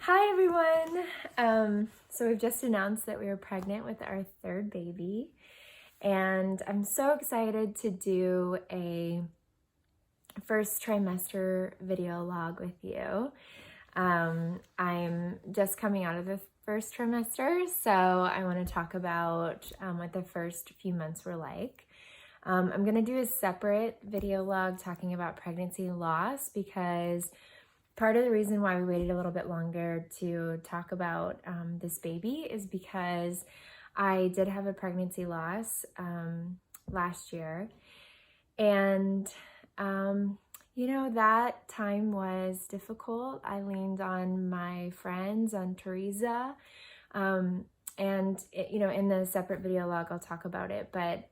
Hi everyone! So we've just announced that we are pregnant with our third baby, and I'm so excited to do a first trimester video log with you. I'm just coming out of the first trimester, so I want to talk about what the first few months were like. I'm going to do a separate video log talking about pregnancy loss because part of the reason why we waited a little bit longer to talk about this baby is because I did have a pregnancy loss last year. And, that time was difficult. I leaned on my friends, on Teresa. In the separate video log, I'll talk about it. But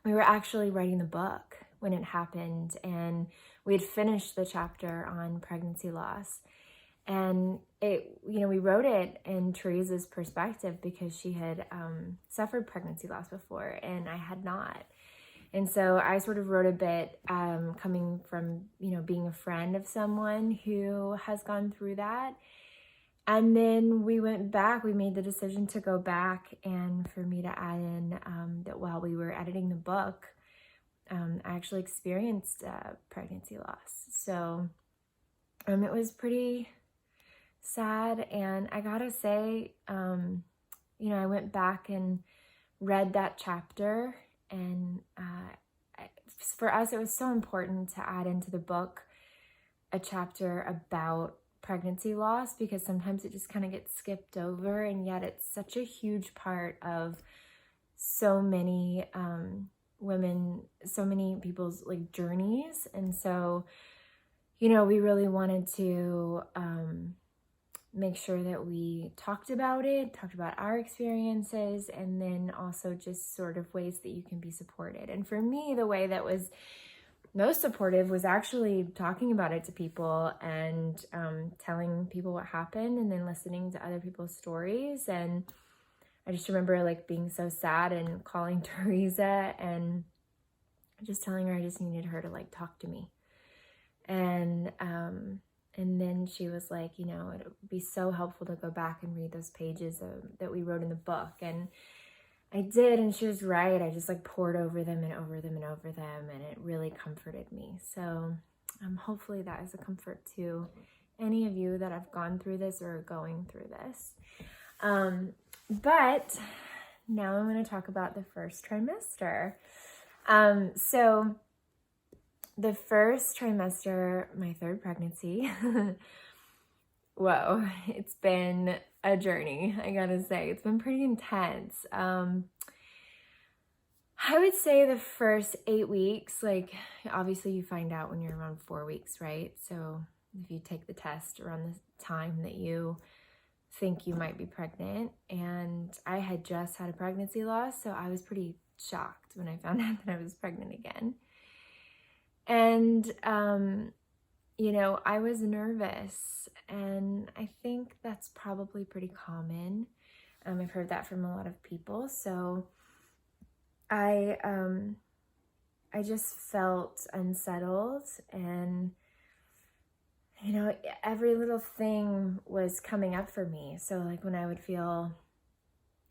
we were actually writing the book when it happened, and we had finished the chapter on pregnancy loss. And we wrote it in Teresa's perspective because she had suffered pregnancy loss before and I had not. And so I sort of wrote a bit coming from, being a friend of someone who has gone through that. And then we went back, we made the decision to go back and for me to add in that while we were editing the book, I actually experienced pregnancy loss. So it was pretty sad. And I gotta say, I went back and read that chapter, and for us, it was so important to add into the book a chapter about pregnancy loss because sometimes it just kind of gets skipped over, and yet it's such a huge part of so many women, so many people's journeys. And so, we really wanted to make sure that we talked about our experiences, and then also just sort of ways that you can be supported. And for me, the way that was most supportive was actually talking about it to people and telling people what happened, and then listening to other people's stories. And I just remember being so sad and calling Teresa and just telling her I just needed her to talk to me. And then she was like, it would be so helpful to go back and read those pages that we wrote in the book. And I did, and she was right. I just poured over them and over them and over them, and it really comforted me. So hopefully that is a comfort to any of you that have gone through this or are going through this. But now I'm going to talk about the first trimester. So the first trimester, my third pregnancy, whoa, it's been a journey, I gotta say. It's been pretty intense. I would say the first 8 weeks, obviously you find out when you're around 4 weeks, right? So if you take the test around the time that you think you might be pregnant, and I had just had a pregnancy loss, so I was pretty shocked when I found out that I was pregnant again. And, I was nervous, and I think that's probably pretty common. I've heard that from a lot of people. So I just felt unsettled, and, every little thing was coming up for me. So when I would feel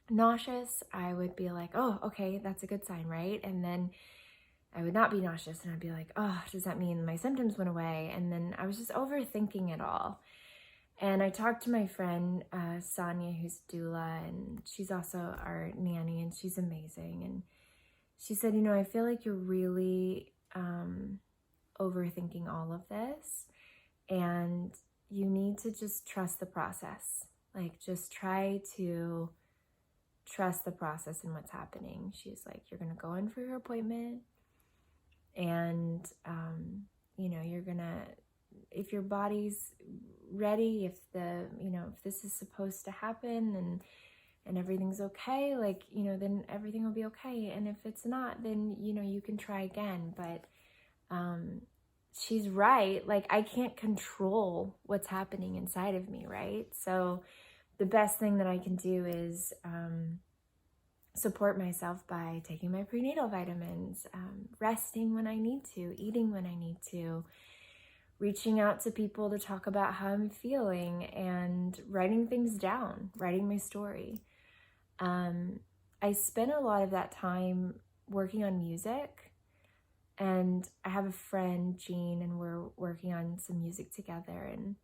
nauseous, I would be like, oh, okay, that's a good sign, right? And then I would not be nauseous, and I'd be like, oh, does that mean my symptoms went away? And then I was just overthinking it all. And I talked to my friend, Sonia, who's doula, and she's also our nanny, and she's amazing. And she said, I feel like you're really overthinking all of this, and you need to just trust the process. Just try to trust the process and what's happening. She's like, you're going to go in for your appointment, and, you're gonna, if your body's ready, if this is supposed to happen and everything's okay, then everything will be okay. And if it's not, then, you can try again. But, she's right. I can't control what's happening inside of me, right? So the best thing that I can do is, support myself by taking my prenatal vitamins, resting when I need to, eating when I need to, reaching out to people to talk about how I'm feeling and writing things down, writing my story. I spent a lot of that time working on music, and I have a friend, Gene, and we're working on some music together, and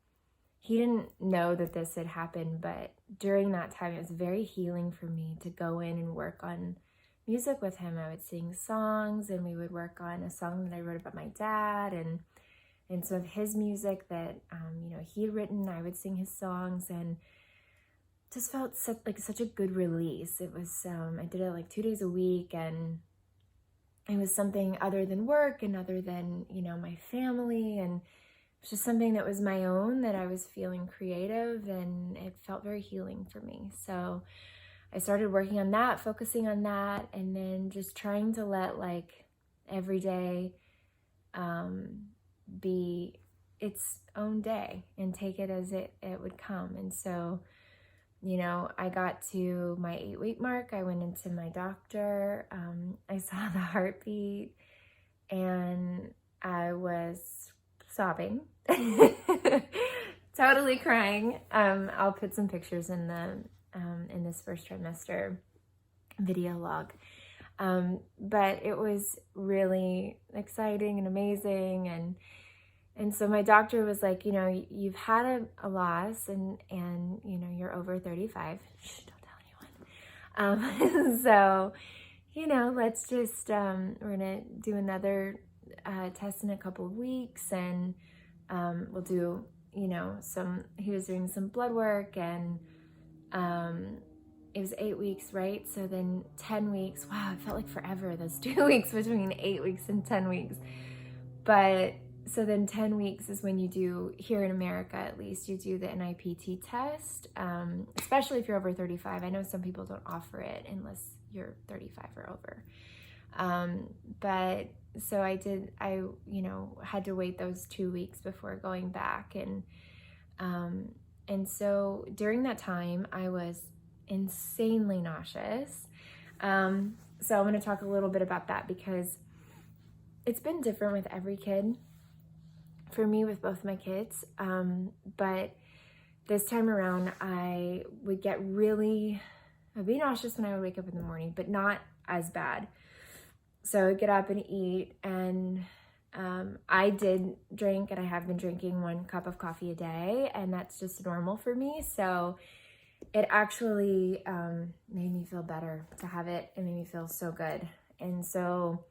he didn't know that this had happened, but during that time, it was very healing for me to go in and work on music with him. I would sing songs, and we would work on a song that I wrote about my dad, and some of his music that, he had written. I would sing his songs, and just felt such a good release. It was, I did it like 2 days a week, and it was something other than work and other than, my family, and it was just something that was my own, that I was feeling creative, and it felt very healing for me. So I started working on that, focusing on that, and then just trying to let every day be its own day and take it as it would come. And so, I got to my 8-week mark. I went into my doctor. I saw the heartbeat, and I was sobbing, totally crying. I'll put some pictures in in this first trimester video log. But it was really exciting and amazing, and so my doctor was like, you've had a loss, and you're over 35. Shh, don't tell anyone. So, let's just, we're gonna do another test in a couple of weeks, and we'll do, he was doing some blood work, and it was 8 weeks, right? So then 10 weeks, wow, it felt like forever, those 2 weeks between 8 weeks and 10 weeks. But so then 10 weeks is when you do, here in America at least, you do the NIPT test, especially if you're over 35. I know some people don't offer it unless you're 35 or over. But so I had to wait those 2 weeks before going back. And so during that time, I was insanely nauseous. So I'm going to talk a little bit about that, because it's been different with every kid. For me, with both my kids. But this time around, I would I'd be nauseous when I would wake up in the morning, but not as bad. So I'd get up and eat, and I did drink, and I have been drinking 1 cup of coffee a day, and that's just normal for me. So it actually made me feel better to have it. It made me feel so good. And so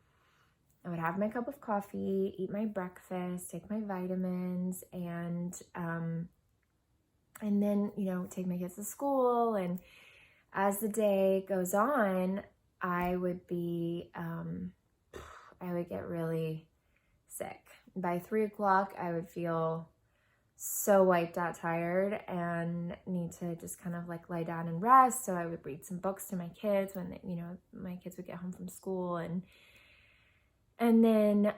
I would have my cup of coffee, eat my breakfast, take my vitamins, and then, take my kids to school. And as the day goes on, I would get really sick. By 3 o'clock, I would feel so wiped out, tired, and need to just kind of lie down and rest. So I would read some books to my kids when my kids would get home from school, and then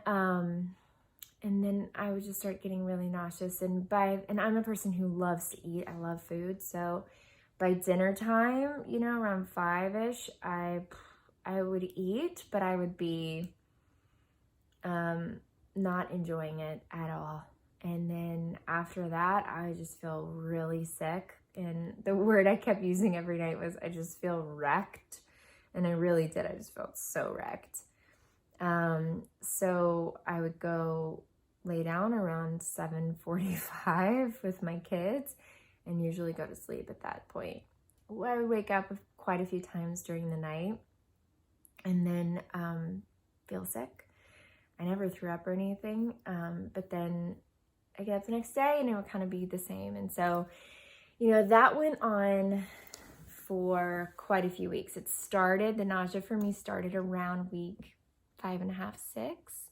I would just start getting really nauseous. And I'm a person who loves to eat. I love food. So by dinner time, around 5-ish, I would eat, but I would be not enjoying it at all. And then after that, I would just feel really sick. And the word I kept using every night was, I just feel wrecked. And I really did. I just felt so wrecked. So I would go lay down around 7:45 with my kids, and usually go to sleep at that point. I would wake up quite a few times during the night, and then feel sick. I never threw up or anything, but then I get up the next day and it would kind of be the same. And so, that went on for quite a few weeks. The nausea for me started around week 5.5, 6,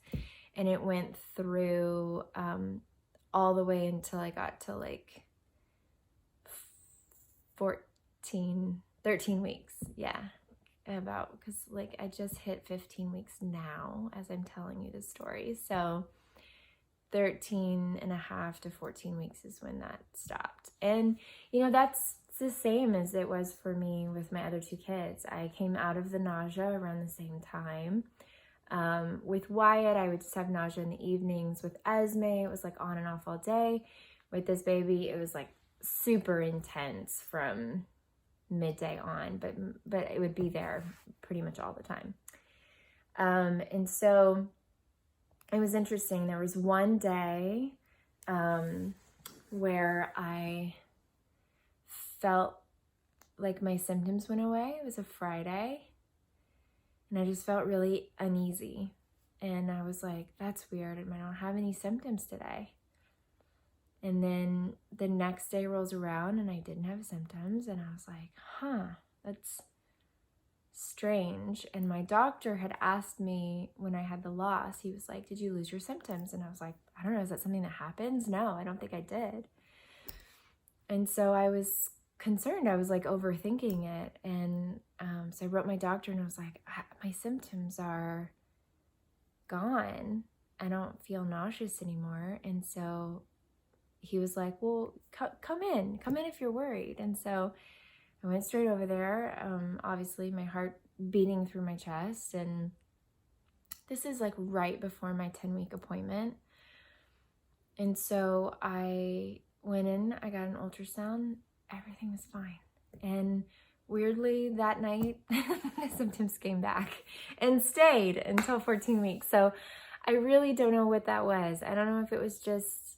and it went through all the way until I got to 13 weeks. Yeah, because I just hit 15 weeks now as I'm telling you the story. So 13.5 to 14 weeks is when that stopped. And that's the same as it was for me with my other 2 kids. I came out of the nausea around the same time. With Wyatt, I would just have nausea in the evenings. With Esme, it was like on and off all day. With this baby, it was like super intense from midday on, but it would be there pretty much all the time. And so it was interesting. There was one day where I felt like my symptoms went away. It was a Friday, and I just felt really uneasy. And I was like, that's weird. I don't have any symptoms today. And then the next day rolls around and I didn't have symptoms. And I was like, that's strange. And my doctor had asked me when I had the loss, he was like, did you lose your symptoms? And I was like, I don't know, is that something that happens? No, I don't think I did. And so I was concerned. I was like overthinking it. And so I wrote my doctor and I was like, my symptoms are gone. I don't feel nauseous anymore. And so he was like, well, come in if you're worried. And so I went straight over there. Obviously my heart beating through my chest. And this is like right before my 10-week appointment. And so I went in, I got an ultrasound, everything was fine. And weirdly that night, the symptoms came back and stayed until 14 weeks. So I really don't know what that was. I don't know if it was just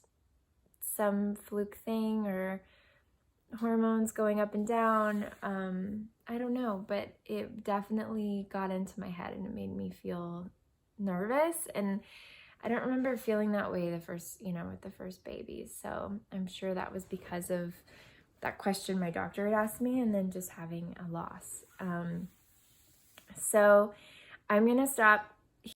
some fluke thing or hormones going up and down. I don't know, but it definitely got into my head and it made me feel nervous. And I don't remember feeling that way with the first babies. So I'm sure that was because of that question my doctor had asked me and then just having a loss. So I'm going to stop